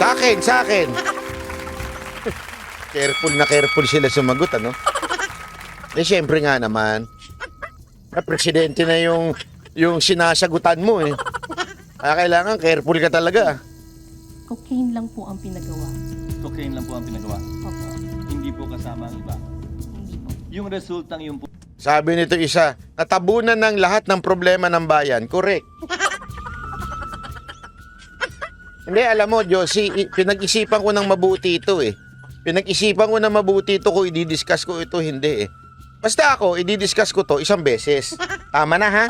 Sa akin. Careful sila sumagot, ano? Siyempre nga naman. Presidente na yung sinasagutan mo, eh. Kaya kailangan careful ka talaga. Cocaine lang po ang pinagawa. Cocaine lang po ang pinagawa. Opo. Hindi po kasama ang iba. Hindi po. Yung resultang yung po. Sabi nito isa, natabunan ng lahat ng problema ng bayan. Correct. Hindi, alam mo, Josie, pinag-isipan ko ng mabuti ito, eh. Pinag-isipan ko ng mabuti ito kung i-discuss ko ito, hindi, eh. Basta ako, i-discuss ko to isang beses. Tama na, ha?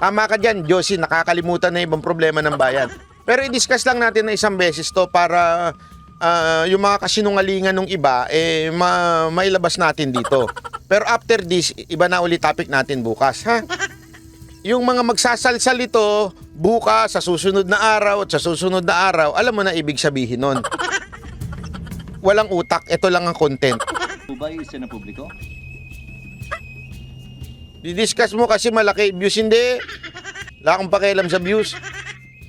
Tama ka dyan, Josie, nakakalimutan na ibang problema ng bayan. Pero i-discuss lang natin na isang beses to para yung mga kasinungalingan ng iba, mailabas natin dito. Pero after this, iba na ulit topic natin bukas, ha? Yung mga magsasalsal ito, bukas, sa susunod na araw, at sa susunod na araw, alam mo na ibig sabihin nun. Walang utak, ito lang ang content. Po ba isa na publiko? Didiscuss mo kasi malaki views, hindi. Wala akong pakialam sa views.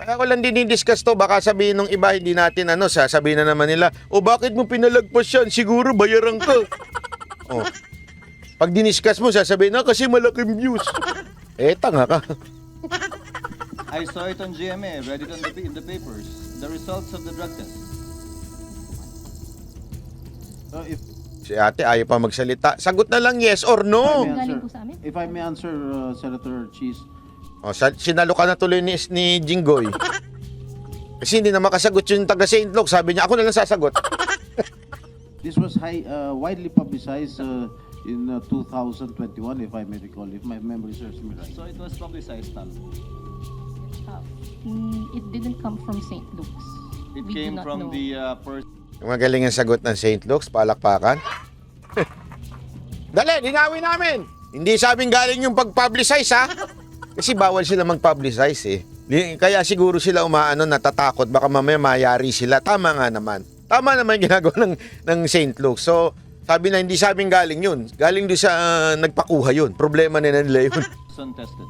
Kaya ko lang dinidiscuss to, baka sabihin ng iba, hindi natin sasabihin na naman nila, o bakit mo pinalagpas yan? Siguro bayaran ka. Oh. Pag diniscuss mo, sasabihin na kasi malaking views. Tanga ka. I saw it on GMA, read it in the papers. The results of the drug test. Si ate ayaw pa magsalita. Sagot na lang yes or no. Galing po sa amin? If I may answer, Senator Cheese. O, sinalo ka na tuloy ni Jinggoy. Kasi hindi na makasagot yung taga St. Luke. Sabi niya, ako na lang sasagot. This was widely publicized in 2021, if I may recall, if my memory serves me right. So it was publicized, Tal. It didn't come from St. Luke's. It We do came not from know. the person. Magaling ang sagot ng St. Luke's, palakpakan. Dali, linawin namin. Hindi sabing galing yung pag-publicize, ha? Kasi bawal sila mag-publicize, eh. Kaya siguro sila natatakot, baka mamaya mayari sila. Tama nga naman. Tama naman yung ginagawa ng St. Luke's. So, sabi na hindi sabing galing yun. Galing doon sa nagpakuha yun. Problema nila yun. Person tested.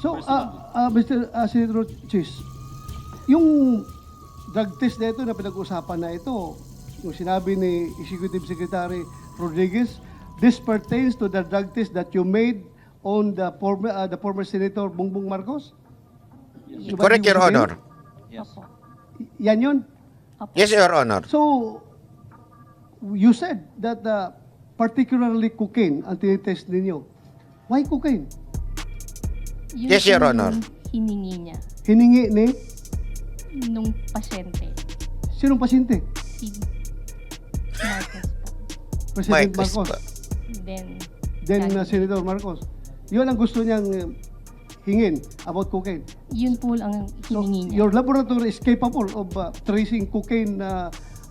So, Mr. Senator Cheese, yung drug test na ito na pinag-usapan na ito, yung sinabi ni Executive Secretary Rodriguez, this pertains to the drug test that you made on the former Senator Bongbong Marcos? Yes. Correct, Your Honor. Yes. Opo. Yan yun? Opo. Yes, Your Honor. So, you said that particularly cocaine ang tinitest ninyo. Why cocaine? Yun Yes, Your yung Honor. Hiningi niya Hiningi ni nung pasyente. sinong pasyente? Si Marcos po. President Marcos Marcos. ba? Then Senator Marcos. Yun ang gusto niyang hingin about cocaine. yun po ang So, hiningi niya. your laboratory is capable of tracing cocaine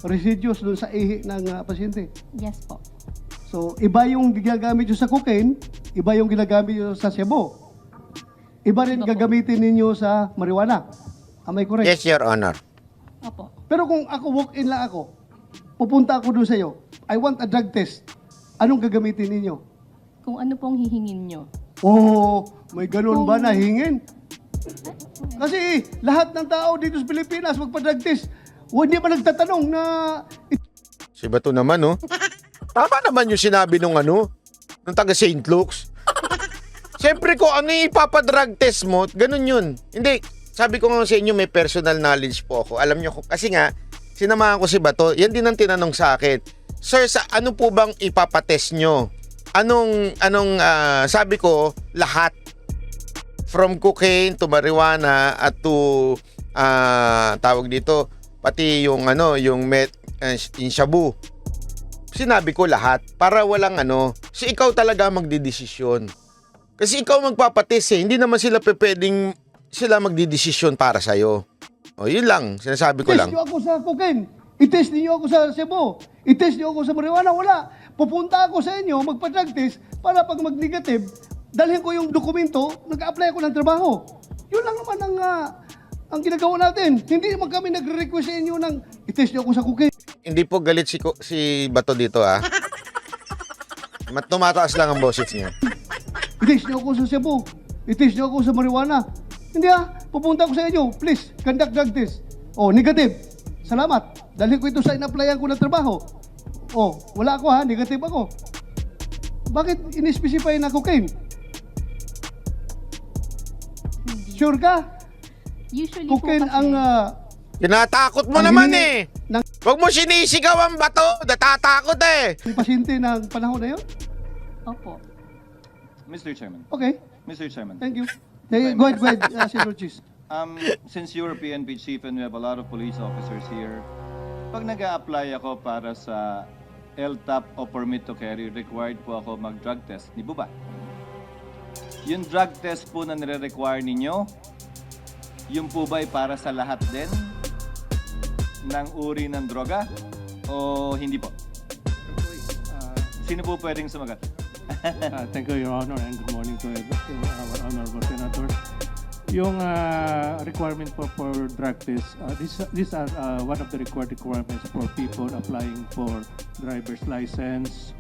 residues doon sa ihi ng pasyente. Yes po. So, iba yung ginagamit nyo sa cocaine, iba yung ginagamit nyo sa Cebu. Iba rin Iba po. gagamitin ninyo sa marijuana. Am I correct? Yes, Your Honor. Opo. Pero kung ako, walk-in lang ako, pupunta ako doon sa iyo, I want a drug test. Anong gagamitin ninyo? Kung ano pong hihingin nyo. Oh, may ganun ba na hingin? Kasi lahat ng tao dito sa Pilipinas magpa-drug test, hindi pa nagtatanong na Si Bato naman, oh. Tama naman yung sinabi nung nung taga St. Luke's. Siyempre ko, ano yung ipapadrug test mo, ganun yun. Hindi, sabi ko nga sa inyo, may personal knowledge po ako. Alam nyo, kasi nga, sinamahan ko si Bato, yan din ang tinanong sa akin. Sir, ano po bang ipapatest nyo? Sabi ko, lahat. From cocaine to marijuana at to, tawag dito, pati yung yung shabu. Sinabi ko lahat para walang si ikaw talaga magdidesisyon. Kasi ikaw magpapatest, hindi naman sila pwedeng sila magdidesisyon para sa'yo. O, yun lang, sinasabi ko test lang. niyo ako sa cocaine, i-test niyo ako sa Cebu, i-test niyo ako sa marijuana, wala. Pupunta ako sa inyo, magpa-drug test, para pag mag-negative, dalhin ko yung dokumento, nag-apply ako ng trabaho. Yun lang naman ang ginagawa natin. Hindi naman kami nagre-request sa inyo ng i-test niyo ako sa cocaine. Hindi po galit si Bato dito, ha? Tumataas lang ang boses niya. I-test niyo ako sa Cebu, i-test niyo ako sa marijuana. Hindi pupunta ko sa inyo, please, conduct drug test. Oh, negative. Salamat. Dahil ko ito sa in-applyan ko ng trabaho. Oh, wala ako ha, negative ako. Bakit in-specify na cocaine? Hindi. Sure ka? Usually po Cocaine kasi, ang Tinatakot mo Ang naman hiningi eh. Huwag mo sinisigaw ang bato. Natatakot eh. pasyente ng panahon na yun? Opo. Mr. Chairman. Okay, Mr. Chairman. thank you. Go ahead, Senator Chis. Since you're PNP chief and we have a lot of police officers here, pag nag-a-apply ako para sa LTAP o permit to carry, required po ako mag-drug test. Di ba ba? Yung drug test po na nire-require ninyo, yung po ba ay para sa lahat din ng uri ng droga o hindi po? Sino po pwedeng sumagot? Thank you, Your Honor, and good morning to our honorable senators. Yung requirement for drug test, these are one of the required requirements for people applying for driver's license,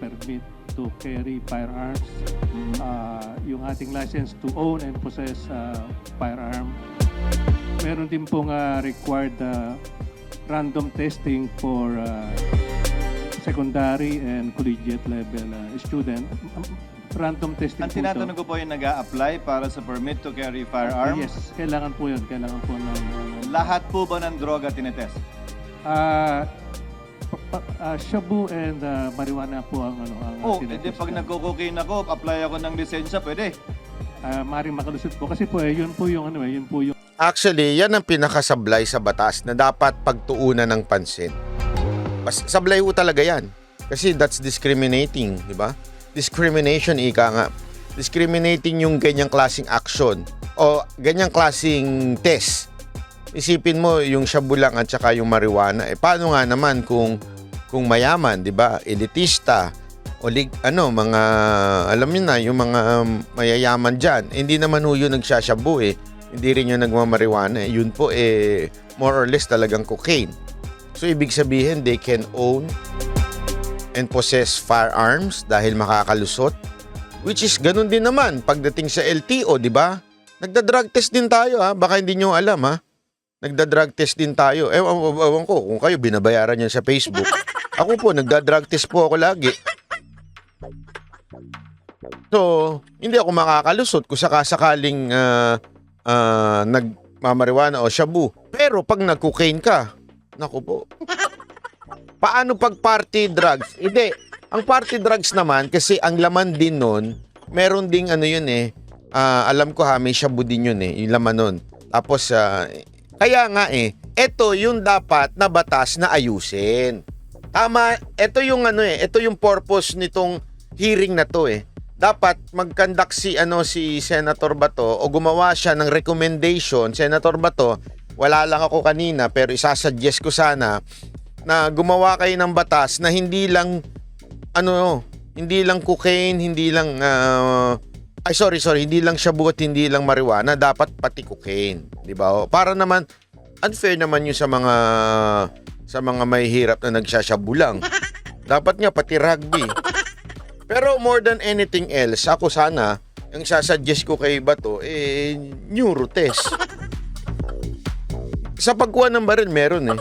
permit to carry firearms, yung ating license to own and possess firearm. Meron din pong required random testing for secondary and collegiate level student. Random testing Ang po ito. tinatanong ko po yung nag-a-apply para sa permit to carry firearms. Yes, kailangan po yun. Kailangan po ng... Lahat po ba ng droga tinetest? Shabu and marijuana po ang Hindi pag nagko-cocaine ako, apply ako ng lisensya, pwede. maaaring makalusot po kasi po yun po yung yun po yung Actually, yan ang pinakasablay sa batas na dapat pagtuunan ng pansin. Sablay ho talaga yan. Kasi that's discriminating, di ba? Discrimination, ika nga. Discriminating yung ganyang klaseng action o ganyang klaseng test. Isipin mo yung shabu lang at saka yung marijuana. Paano nga naman kung mayaman, di ba? Elitista o mga alam niyo na yung mga mayayaman diyan. Hindi naman ho yun nagsashabu eh. Hindi rin yung nagmamarijuana. Yun po more or less talagang cocaine. So ibig sabihin they can own and possess firearms dahil makakalusot. Which is ganun din naman pagdating sa LTO, di ba? Nagda-drug test din tayo ha. Baka hindi nyo alam ha. Nagda-drug test din tayo. Ewan ko kung kayo binabayaran yan sa Facebook. Ako po, nagda-drug test po ako lagi. So, hindi ako makakalusot kung sakasakaling nagmamarijuana o shabu. Pero pag nag-cocaine ka, naku po. Paano pag party drugs? Hindi. Ang party drugs naman, kasi ang laman din nun, meron ding alam ko ha, may shabu din yun yung laman nun. Tapos, kaya nga ito yung dapat na batas na ayusin. Tama, ito yung ito yung purpose nitong hearing na to Dapat mag-conduct si Senator Bato o gumawa siya ng recommendation. Senator Bato, wala lang ako kanina pero isasuggest ko sana na gumawa kayo ng batas na hindi lang hindi lang cocaine, hindi lang hindi lang shabu at hindi lang marijuana, dapat pati cocaine, di ba? Para naman unfair naman yung sa mga mahihirap na nagsashabu lang. Dapat nga pati rugby. Pero more than anything else, ako sana ang sasuggest ko kay Bato neuro test. Sa pagkuha ng baril meron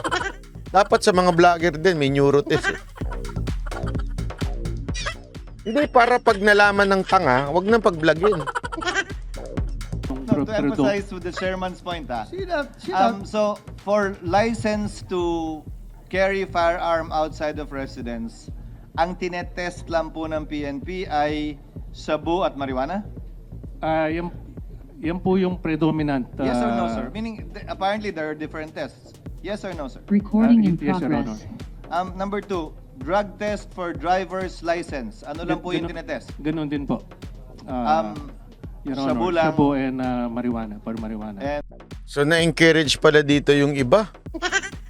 Dapat sa mga vlogger din may neuro test Hindi, para pag nalaman ng tanga, wag nang pag-vlogin. No, to emphasize with the chairman's point, so for license to carry firearm outside of residence, ang tinetest lang po ng PNP ay shabu at marijuana? yan po yung predominant. Yes or no, sir? Meaning, apparently there are different tests. Yes or no, sir? Recording in yes, Your progress. Honor. Number 2, drug test for driver's license. Ano lang po yung tinetest? Ganun din po. Your shabu Honor, lang. shabu and marijuana, for marijuana. And So na-encourage pala dito yung iba.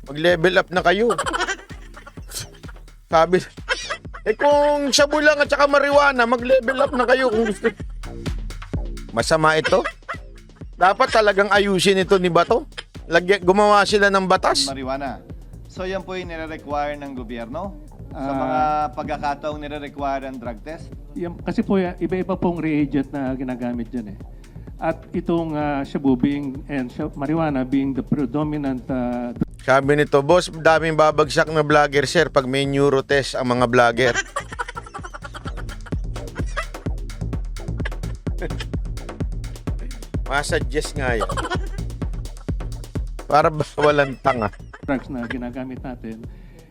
Mag-level up na kayo. Sabi, kung shabu lang at saka marijuana, mag-level up na kayo kung gusto. Masama ito. Dapat talagang ayusin ito ni Bato. Gumawa sila ng batas. marijuana. So yan po yung nire-require ng gobyerno sa mga pagkakataong nire-require ang drug test? Yan, kasi po iba-iba pong reagent na ginagamit dyan At itong shabu marijuana being the predominant Sabi nito, boss, daming babagsak na vlogger, sir, pag may neurotest ang mga vlogger. Masuggest nga yan. Para ba walang tanga? drugs na ginagamit natin,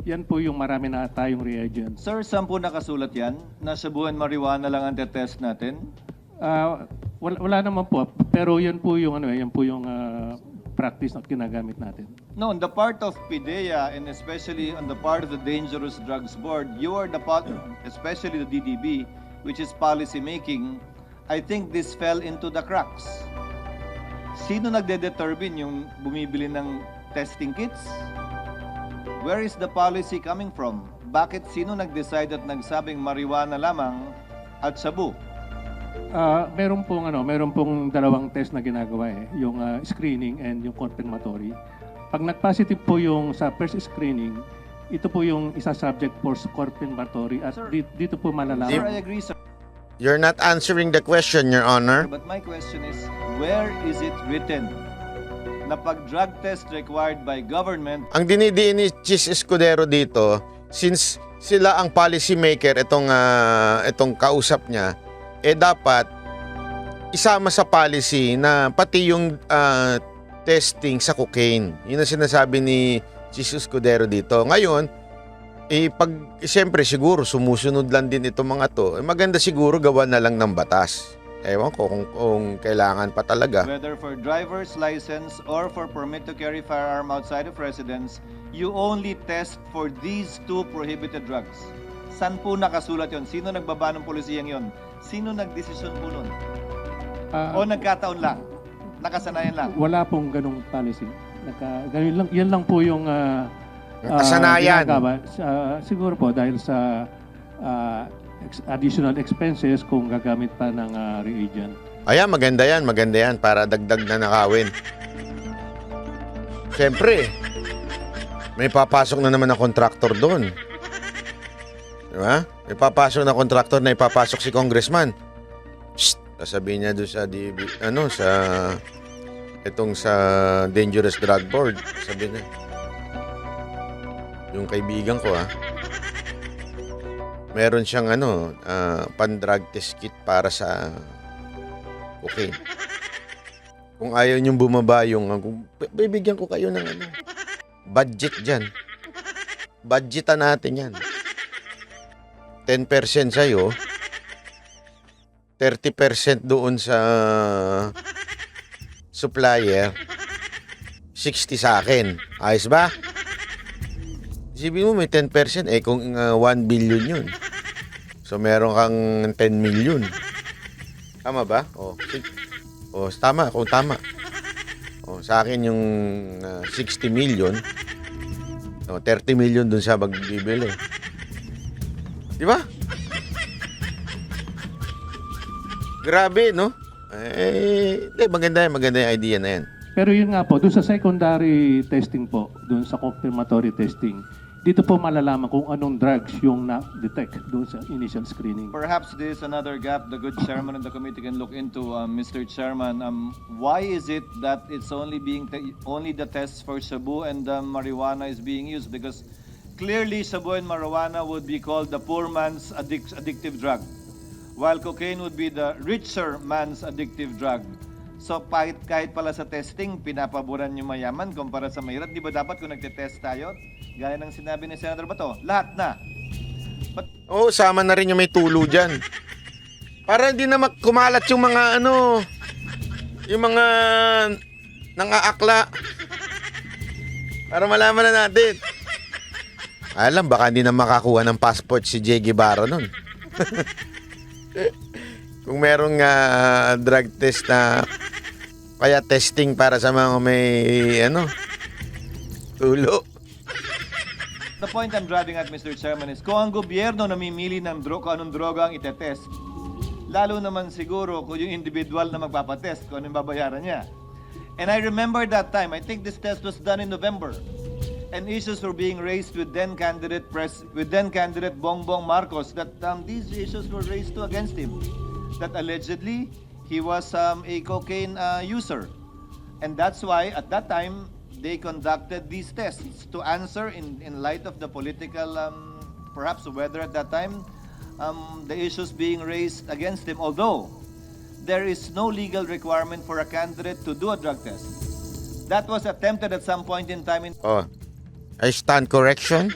yan po yung marami na tayong reagents. Sir, saan po nakasulat yan? Na shabu and marijuana lang ang test natin? Wala naman po, pero yan po yung practice na ginagamit natin. No, on the part of PIDEA and especially on the part of the Dangerous Drugs Board, you are the part, especially the DDB, which is policy making. I think this fell into the cracks. Sino nagde-determine yung bumibili ng testing kits? Where is the policy coming from? Bakit sino nag-decide at nagsabing marijuana lamang at shabu? Meron pong dalawang test na ginagawa yung screening and yung confirmatory. Pag nag-positive po yung sa first screening, ito po yung isa subject for confirmatory at Sir, dito po malalaman. Sir, I agree, sir. You're not answering the question, Your Honor. But my question is, where is it written na pag drug test required by government, Ang dinidiin ni Chis Escudero dito, since sila ang policy maker, itong kausap niya, dapat isama sa policy na pati yung testing sa cocaine. Yun ang sinasabi ni Chis Escudero dito. Ngayon, siyempre siguro sumusunod lang din itong mga to. Maganda siguro gawa na lang ng batas. Ewan ko kung kailangan pa talaga. whether for driver's license or for permit to carry firearm outside of residence, you only test for these two prohibited drugs. San po nakasulat yon? Sino nagbaba ng polisiyang yon? Sino nagdesisyon po nun? O nagkataon lang? Nakasanayan lang? Wala pong ganong policy. Yan lang po yung Kasanayan. ginagawa. Siguro po dahil sa additional expenses kung gagamit pa ng reagent. Ayan, maganda yan para dagdag na nakawin. Siyempre, may papasok na naman na kontraktor doon. Diba? May papasok na kontraktor na ipapasok si congressman. Shh! Sasabihin niya doon sa sa Dangerous Drug Board. Sabihin niya, yung kaibigan ko meron siyang pan-drug test kit para sa cocaine. Kung ayaw niyong bumaba bibigyan ko kayo ng budget dyan. Budgetan natin yan. 10% sa'yo, 30% doon sa supplier, 60 sa akin. Ayos ba? Isipin mo may 10%, kung 1 billion yun. So meron kang 10 million. Tama ba? Tama, kung tama. Sa akin yung 60 million, 30 million dun sa magbibili. Di ba? Grabe, no? Maganda yung idea na yan. Pero yun nga po, dun sa secondary testing po, dun sa confirmatory testing, dito po malalaman kung anong drugs yung na-detect dun sa initial screening. Perhaps this is another gap the good chairman of the committee can look into, Mr. Chairman. Why is it that it's only the tests for shabu and marijuana is being used? Because clearly shabu and marijuana would be called the poor man's addictive drug, while cocaine would be the richer man's addictive drug. So kahit pala sa testing, pinapaboran yung mayaman kumpara sa mahirap. Di ba dapat kung nagte-test tayo, gaya ng sinabi ni Senator Bato, lahat na. Sama na rin yung may tulo dyan. Para hindi na kumalat yung mga yung mga nang-aakla. Para malaman na natin. Alam, baka hindi na makakuha ng passport si J. Guevara nun. Kung merong drug test na kaya testing para sa mga may tulo. The point I'm driving at, Mr. Chairman, is kung ang gobyerno namimili ng kung anong droga ang itetest, lalo naman siguro kung yung individual na magpapatest, kung anong babayaran niya. And I remember that time, I think this test was done in November, and issues were being raised with then candidate Bongbong Marcos that these issues were raised against him. That allegedly, he was a cocaine user. And that's why at that time they conducted these tests to answer in light of the political perhaps weather at that time, the issues being raised against him, although there is no legal requirement for a candidate to do a drug test. That was attempted at some point in time in Oh, I stand correction.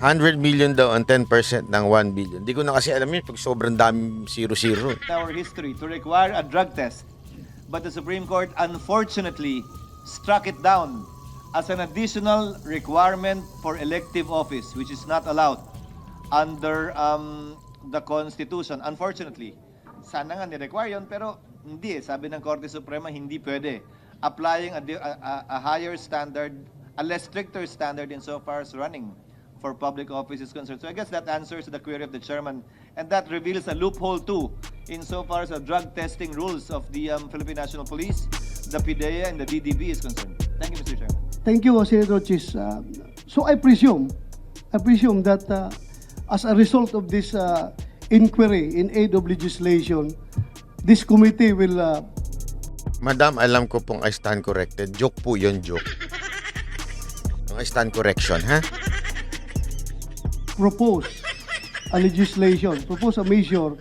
100 million daw ang 10% ng 1 billion. Di ko na kasi alam yun pag sobrang dami 0-0. our history to require a drug test. But the Supreme Court unfortunately struck it down as an additional requirement for elective office, which is not allowed under the Constitution. Unfortunately, sana nga ni-require yun, pero hindi eh. Sabi ng Korte Suprema, hindi pwede. Applying a higher standard, a less stricter standard insofar as running for public office is concerned. So I guess that answers the query of the chairman, and that reveals a loophole too insofar as the drug testing rules of the Philippine National Police, the PIDEA, and the DDB is concerned. Thank you, Mr. Chairman. Thank you, Senator Chis. So I presume that as a result of this inquiry in aid of legislation, this committee will Madam, alam ko pong I stand corrected. Joke po yun, joke. Ang I stand correction, ha? propose a measure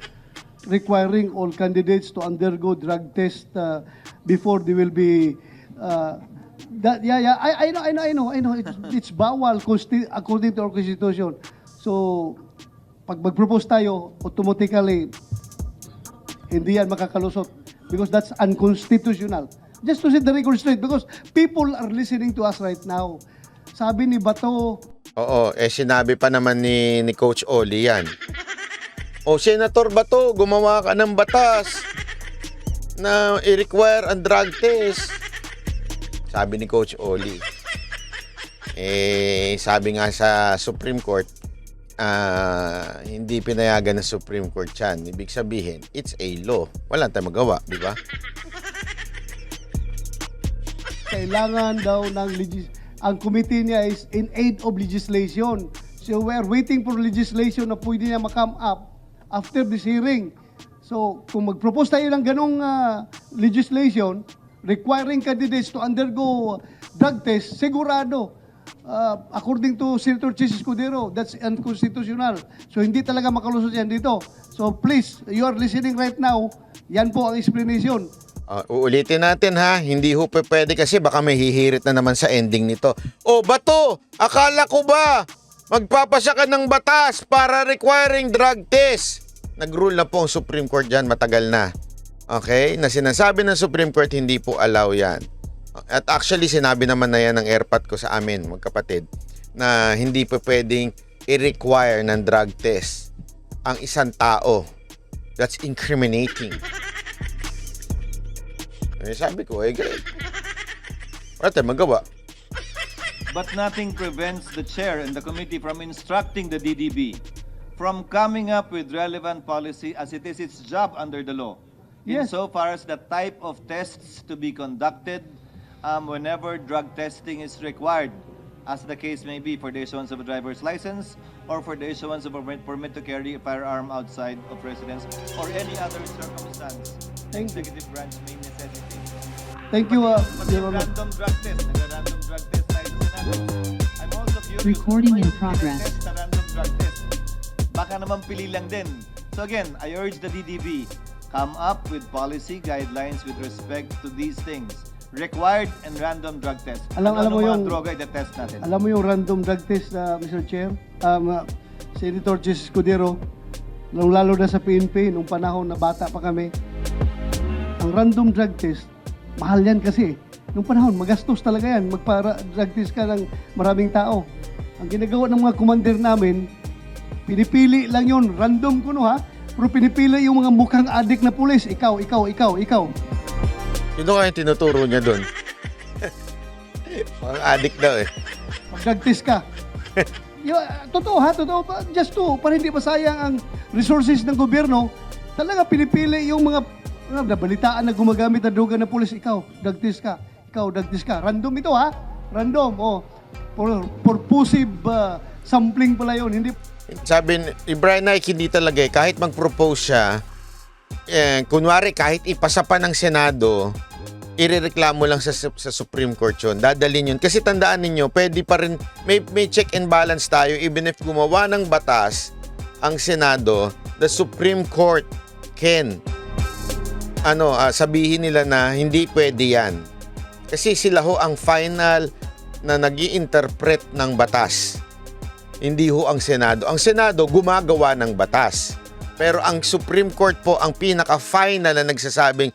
requiring all candidates to undergo drug test before they will be I know it's bawal according to our constitution. So pag mag-propose tayo, automatically hindi yan makakalusot because that's unconstitutional. Just to set the record straight, because people are listening to us right now. Sabi ni Bato, Oo, sinabi pa naman ni Coach Oli yan. O, Senator Bato, gumawa ka ng batas na i-require ang drug test. Sabi ni Coach Oli. Sabi nga sa Supreme Court, hindi pinayagan ng Supreme Court yan. Ibig sabihin, it's a law. Wala tayong magawa, di ba? kailangan daw ng ang committee niya is in aid of legislation. So we are waiting for legislation na pwede niya ma-come up after this hearing. So kung mag-propose tayo ng ganong legislation requiring candidates to undergo drug test, sigurado, according to Senator Chis Escudero, that's unconstitutional. So hindi talaga makalusot yan dito. So please, you are listening right now, yan po ang explanation. Uulitin natin ha, hindi ho pwede kasi baka may hihirit na naman sa ending nito. O Bato, akala ko ba magpapasya ka ng batas para requiring drug test? Nag-rule na po ang Supreme Court dyan, matagal na. Okay? Na sinasabi ng Supreme Court, hindi po allow yan. At actually, sinabi naman na yan ng airpat ko sa amin, magkapatid, na hindi po pwedeng i-require ng drug test ang isang tao. That's incriminating. Sabi ko, great. Wala tayong magawa. But nothing prevents the chair and the committee from instructing the DDB from coming up with relevant policy as it is its job under the law. Yes. Insofar as the type of tests to be conducted whenever drug testing is required, as the case may be for the issuance of a driver's license or for the issuance of a permit to carry a firearm outside of residence or any other circumstance the executive branch may necessitate. Thank you, But Your yung Honor. random drug test, nag-random drug test tayo sa Senado. I'm also curious. Recording in why progress. test na random drug test? Baka naman pili lang din. So again, I urge the DDB, come up with policy guidelines with respect to these things. Required and random drug test. Alam mo mga yung- droga i-test natin? Alam mo yung random drug test, Mr. Chair? Senator Chis Escudero, lalo na sa PNP, nung panahon na bata pa kami, ang random drug test, mahal yan kasi. Nung panahon, magastos talaga yan. Magpa-drug test ka ng maraming tao. Ang ginagawa ng mga commander namin, pinipili lang yun. Random ko no ha. Pero pinipili yung mga mukhang adik na pulis. Ikaw. Sino kaya tinuturo niya doon? Mga addict daw eh. Mag-drug test ka. Totoo ha, totoo. Just to, para hindi masayang ang resources ng gobyerno, talaga pinipili yung mga nabalitaan na gumagamit na droga ng pulis. Ikaw, drug test ka. Random ito ha. Random. Purposive sampling pala yun. Hindi. Sabi ni Brian Naik, hindi talaga eh. Kahit mag-propose siya, kunwari kahit ipasa pa ng Senado, irereklamo lang sa Supreme Court yun. Dadalhin yun. Kasi tandaan ninyo, pwede pa rin, may check and balance tayo. Even if gumawa ng batas ang Senado, the Supreme Court can sabihin nila na hindi pwede yan. Kasi sila ho ang final na nag-i-interpret ng batas. Hindi ho ang Senado. Ang Senado gumagawa ng batas. Pero ang Supreme Court po ang pinaka-final na nagsasabing,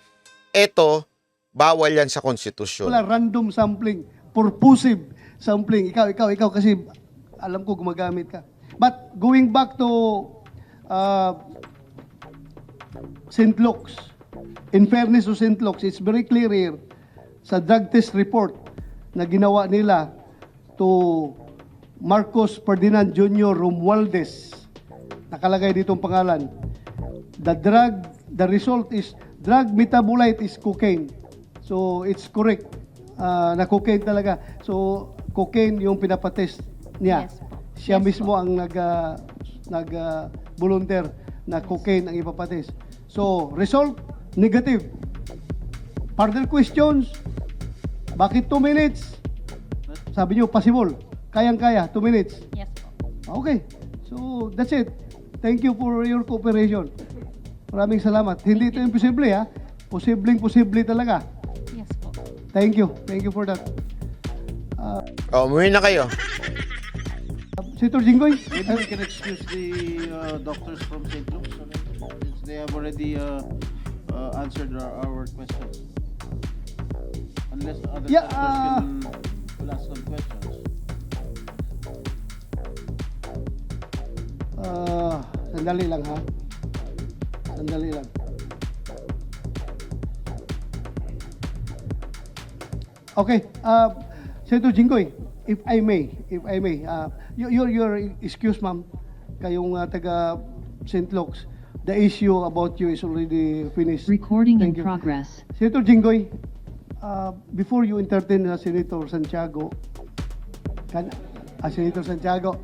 eto, bawal yan sa konstitusyon. Wala random sampling, purposive sampling. Ikaw kasi alam ko gumagamit ka. But going back to St. Luke's, in fairness to St. Luke's, it's very clear here sa drug test report na ginawa nila to Marcos Ferdinand Jr. Romualdez. Nakalagay dito ang pangalan. The result is drug metabolite is cocaine. So it's correct na cocaine talaga. So cocaine yung pinapatest niya. Yes po. Siya Yes mismo ang volunteer na cocaine ang ipapatest. So result negative. Further questions? Bakit 2 minutes? Sabi niyo possible. Kayang-kaya 2 minutes. Yes po. Okay. So that's it. Thank you for your cooperation. Maraming salamat. Hindi ito imposible ha. Posibleng-posible talaga. Yes po. Thank you. Thank you for that. Umuwi na kayo. Senator Jinggoy, Maybe we can excuse the doctors from St. Luke's since they have already answered our questions. Unless other Yeah, doctors will ask some questions. Sandali lang ha. Sandali lang. Okay, Senator Jinggoy, if I may, your excuse ma'am, kayong taga St. Luke's, the issue about you is already finished. Recording in Thank you. progress. Senator Jinggoy, before you entertain Senator Santiago, Senator Santiago,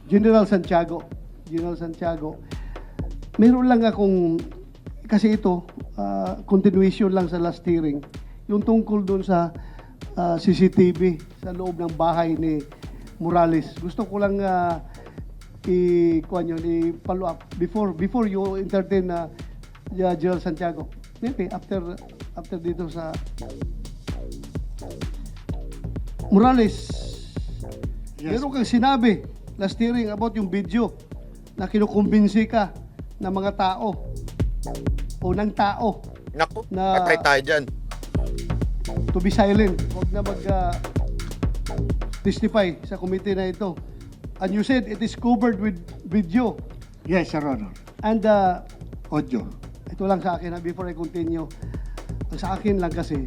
General Santiago, meron lang akong, kasi ito, continuation lang sa last hearing, yung tungkol doon sa CCTV sa loob ng bahay ni Morales. Gusto ko lang i-follow up before you entertain General Santiago. Maybe after dito sa Morales. Meron kang sinabi last hearing about yung video na kinukumbinsi ka ng mga tao o ng tao Naku, Na- patay tayo dyan. to be silent. Huwag na testify sa committee na ito. And you said it is covered with video. Yes, Your Honor. And Audio. ito lang sa akin before I continue. Ang sa akin lang kasi,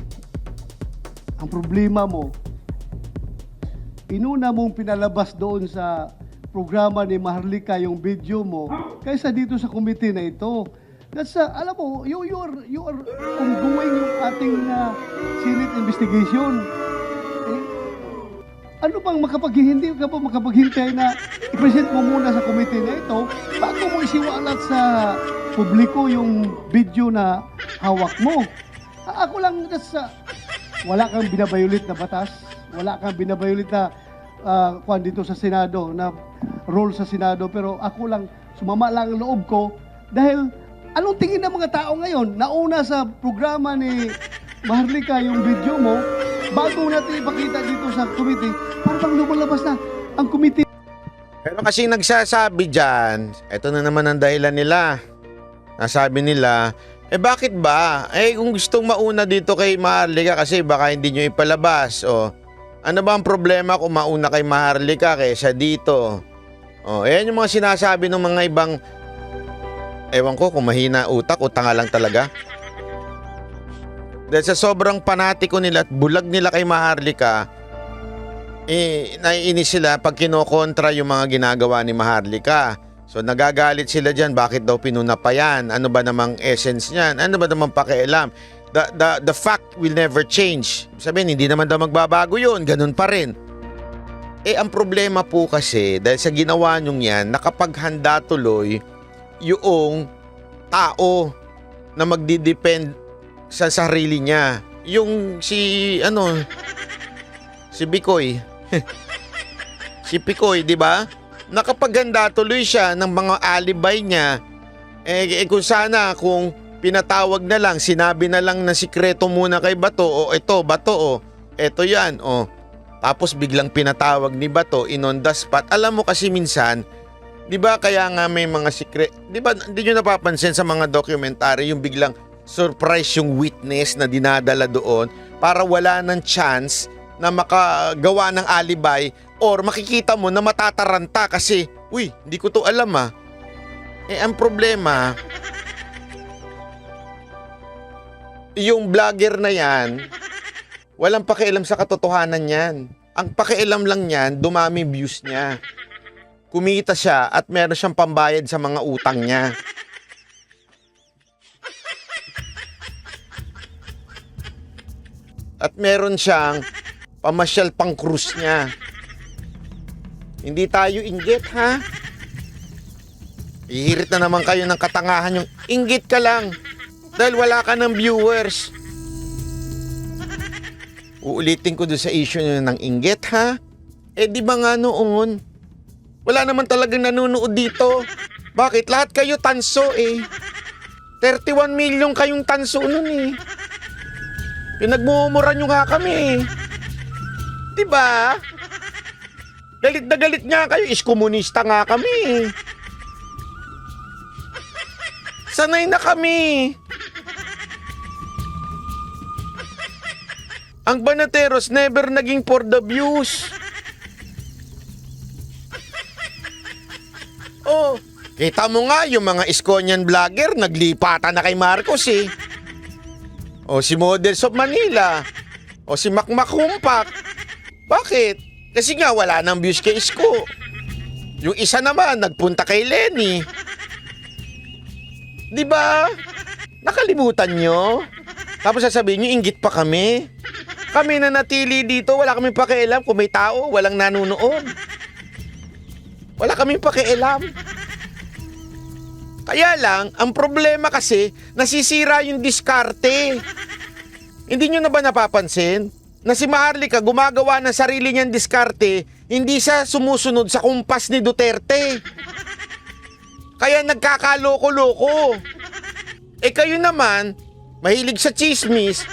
ang problema mo, inuna mong pinalabas doon sa programa ni Maharlika yung video mo kaysa dito sa committee na ito. That's, alam mo, you are ongoing yung ating Senate investigation. Ano bang hindi ka ba makapaghintay na i-present mo muna sa committee na ito bago mo isiwalat sa publiko yung video na hawak mo? Ako lang, wala kang binabayulit na batas, wala kang binabayulit na kwan dito sa Senado, na role sa Senado, pero ako lang, sumama lang ang loob ko dahil anong tingin ng mga tao ngayon? Nauna sa programa ni Maharlika yung video mo, bago natin ipakita dito sa committee, parang lumalabas na ang committee. Pero kasi nagsasabi dyan, eto na naman ang dahilan nila. Nasabi nila, bakit ba? Kung gustong mauna dito kay Maharlika kasi baka hindi nyo ipalabas. Ano ba ang problema kung mauna kay Maharlika kaysa dito? Yan yung mga sinasabi ng mga ibang, ewan ko kung mahina utak o tanga lang talaga. Dahil sa sobrang panatiko nila at bulag nila kay Maharlika, naiinis sila pag kinokontra yung mga ginagawa ni Maharlika. So nagagalit sila dyan, bakit daw pinuna pa yan? Ano ba namang essence niyan? Ano ba namang pakialam? The fact will never change. Sabihin, hindi naman daw magbabago yun, ganun pa rin. Ang problema po kasi, dahil sa ginawa nyong yan, nakapaghanda tuloy yung tao na magdi-depend sa sarili niya. Yung si Bicoy. Si Picoy, di ba? Nakapaganda tuloy siya ng mga alibay niya. Kung sana, kung pinatawag na lang, sinabi na lang na sikreto muna kay Bato, o ito, Bato, eto yan, Tapos biglang pinatawag ni Bato, on the spot. Alam mo kasi minsan, di ba kaya nga may mga secret, di ba, hindi nyo napapansin sa mga documentary yung biglang surprise yung witness na dinadala doon para wala ng chance na makagawa ng alibay or makikita mo na matataranta kasi, uy, hindi ko to alam ang problema, yung vlogger na yan, walang pakialam sa katotohanan yan. Ang pakialam lang niyan, dumami views niya. Kumita siya at meron siyang pambayad sa mga utang niya. At meron siyang pamasyal pang cruise niya. Hindi tayo inggit, ha? Ihirit na naman kayo ng katangahan yung inggit ka lang dahil wala ka ng viewers. Uulitin ko doon sa issue nyo ng inggit, ha? Di ba nga noon? Wala naman talagang nanonood dito. Bakit? Lahat kayo tanso 31 million kayong tanso nun Pinagmumura nyo nga kami Diba? Galit na galit nga kayo. Is-komunista nga kami Sanay na kami. Ang Banateros never naging for the views. Kita mo nga yung mga Iskonian vlogger naglipatan na kay Marcos si Models of Manila. Si Makmak Humpak. Bakit? Kasi nga wala nang views kay Isko. Yung isa naman nagpunta kay Lenny. Diba? Nakalimutan nyo? Tapos sasabihin nyo, inggit pa kami. Kami na natili dito, wala kami pakialam kung may tao, walang nanonood. Wala kami pakialam. Kaya lang, ang problema kasi, nasisira yung diskarte. Hindi nyo na ba napapansin? Na si Maharlika gumagawa ng sarili niyang diskarte, hindi siya sumusunod sa kumpas ni Duterte. Kaya nagkakaloko-loko. Kayo naman, mahilig sa chismis,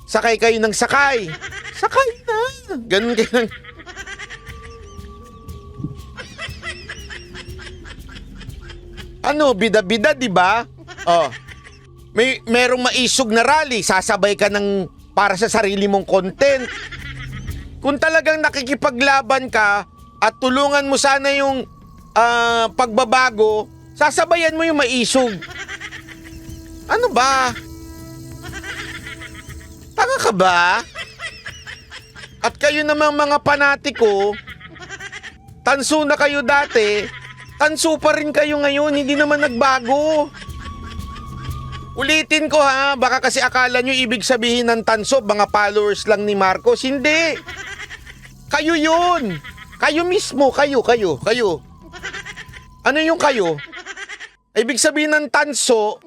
sakay kayo ng sakay. Sakay na. Ganun kayo ng... Bida-bida, di ba? Merong maisog na rally, sasabay ka ng para sa sarili mong content. Kung talagang nakikipaglaban ka at tulungan mo sana yung pagbabago, sasabayan mo yung maisog. Ano ba? Tanga ka ba? At kayo namang mga panatiko, tanso na kayo dati, tanso pa rin kayo ngayon, hindi naman nagbago. Ulitin ko ha, baka kasi akala nyo ibig sabihin ng tanso, mga followers lang ni Marcos. Hindi. Kayo yun. Kayo mismo, kayo. Ano yung kayo? Ibig sabihin ng tanso,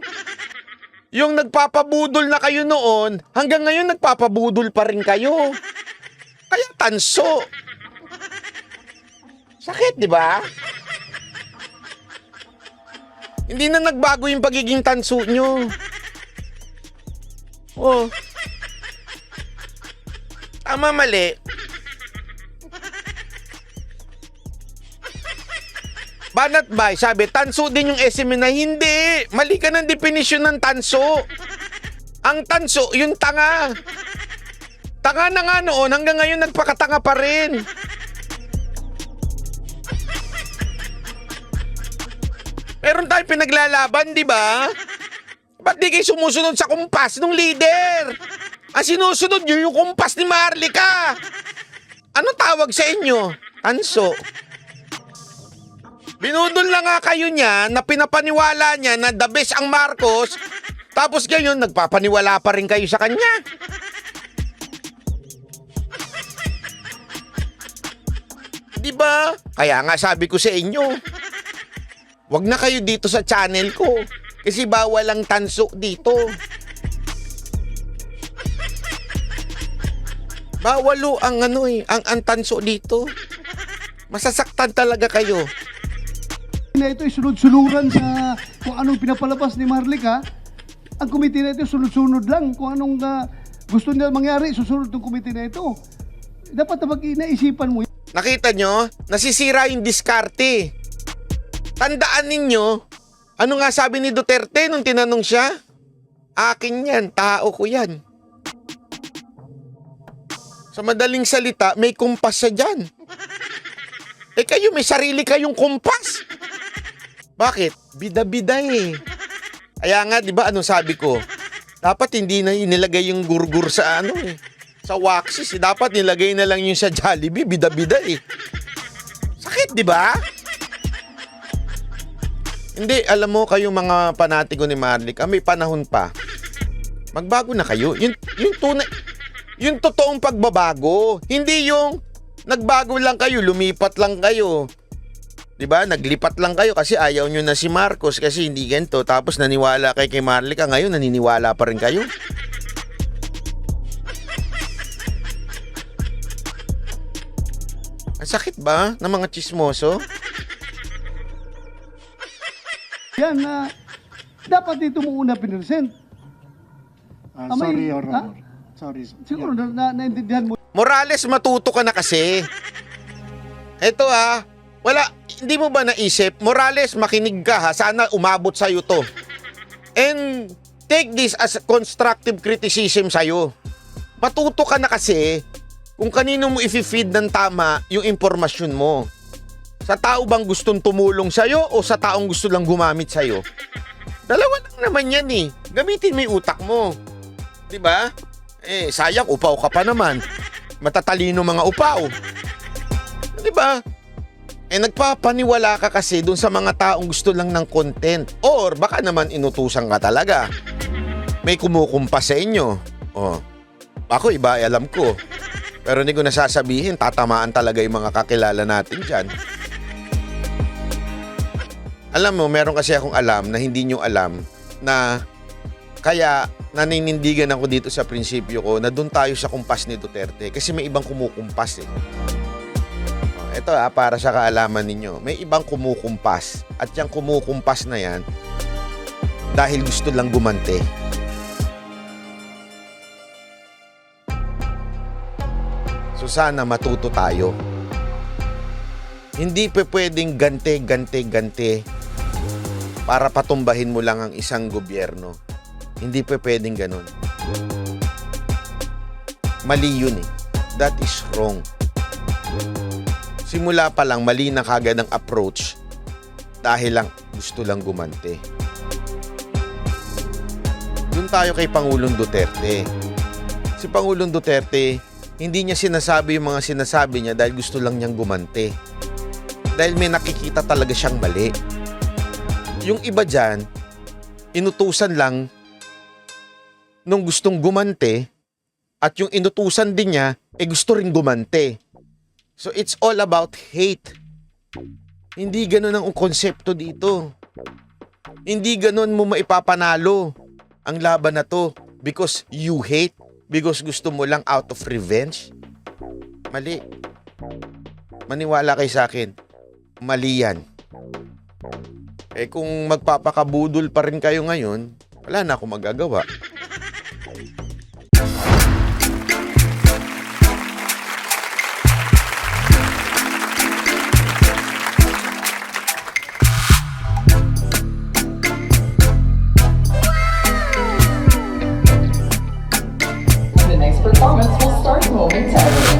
yung nagpapabudol na kayo noon, hanggang ngayon nagpapabudol pa rin kayo. Kaya tanso. Sakit, di ba? Hindi na nagbago yung pagiging tanso nyo. Tama, mali. Banat bay, sabi, tanso din yung SM na hindi. Mali ka ng definisyon ng tanso. Ang tanso, yung tanga. Tanga na nga noon, hanggang ngayon nagpakatanga pa rin. Meron tayong pinaglalaban, di ba? Ba't di kayo sumusunod sa kumpas ng leader? Ang sinusunod nyo yung kumpas ni Maharlika. Ano tawag sa inyo? Tanso. Binudol na nga kayo niya na pinapaniwala niya na the best ang Marcos, tapos ngayon nagpapaniwala pa rin kayo sa kanya. Di ba? Kaya nga sabi ko sa inyo, wag na kayo dito sa channel ko. Kasi bawal ang tanso dito. Bawalo ang ang tanso dito. Masasaktan talaga kayo. Na ito ay sunod-sunuran sa kung anong pinapalabas ni Marlica. Ang komite na ito sunod-sunod lang kung anong gusto nila mangyari, susunod ng komite na ito. Dapat naisipan mo. Nakita nyo? Nasisira yung diskarte. Tandaan ninyo, ano nga sabi ni Duterte nung tinanong siya? Akin yan, tao ko yan. Sa madaling salita, may kumpas siya dyan. Eh kayo, may sarili kayong kumpas. Bakit? Bida-bida eh. Kaya nga, di ba, anong sabi ko? Dapat hindi na inilagay yung gurgur sa sa Waxis. Dapat nilagay na lang yung sa Jollibee. Bida-bida eh. Sakit, di ba? Hindi, alam mo kayong mga panatiko ni Marlica, may panahon pa. Magbago na kayo. Yung tunay, yung totoong pagbabago. Hindi yung nagbago lang kayo, lumipat lang kayo. 'Di ba? Naglipat lang kayo kasi ayaw nyo na si Marcos kasi hindi ganito. Tapos naniwala kay Marlica, ngayon naniniwala pa rin kayo. Ang sakit ba ng mga chismoso? Yan na dapat dito mo una pinresent. Sorry, Your Ha? Honor. Sorry. Siguro naintindihan mo. Morales, matuto ka na kasi. Eto hindi mo ba naisip? Morales, makinig ka ha. Sana umabot sa'yo to. And take this as a constructive criticism sa'yo. Matuto ka na kasi kung kanino mo i-feed ng tama yung impormasyon mo. Sa tao bang gustong tumulong sa'yo o sa taong gusto lang gumamit sa'yo? Dalawa lang naman yan eh. Gamitin mo yung utak mo. Diba? Sayang, upaw ka pa naman. Matatalino mga upaw. Diba? Nagpapaniwala ka kasi dun sa mga taong gusto lang ng content. Or baka naman inutusan ka talaga. May kumukumpas sa inyo. Ako iba, alam ko. Pero hindi ko nasasabihin, tatamaan talaga yung mga kakilala natin dyan. Alam mo, meron kasi akong alam na hindi nyo alam na kaya naninindigan ako dito sa prinsipyo ko na doon tayo sa kumpas ni Duterte kasi may ibang kumukumpas eh. Ito para sa kaalaman ninyo, may ibang kumukumpas at yung kumukumpas na yan dahil gusto lang gumante. So sana matuto tayo. Hindi pwedeng gante para patumbahin mo lang ang isang gobyerno. Hindi pwedeng ganun. Mali yun eh. That is wrong. Simula pa lang, mali na kagad ang approach dahil lang gusto lang gumante. Doon tayo kay Pangulong Duterte. Si Pangulong Duterte, hindi niya sinasabi yung mga sinasabi niya dahil gusto lang niyang gumante. Dahil may nakikita talaga siyang mali. Yung iba dyan, inutusan lang nung gustong gumante at yung inutusan din niya, gusto rin gumante. So it's all about hate. Hindi ganun ang konsepto dito. Hindi ganun mo maipapanalo ang laban na to because you hate, because gusto mo lang out of revenge. Mali. Maniwala kayo sa akin. Mali yan. Kung magpapakabudol pa rin kayo ngayon, wala na akong magagawa. The next performance will start momentarily.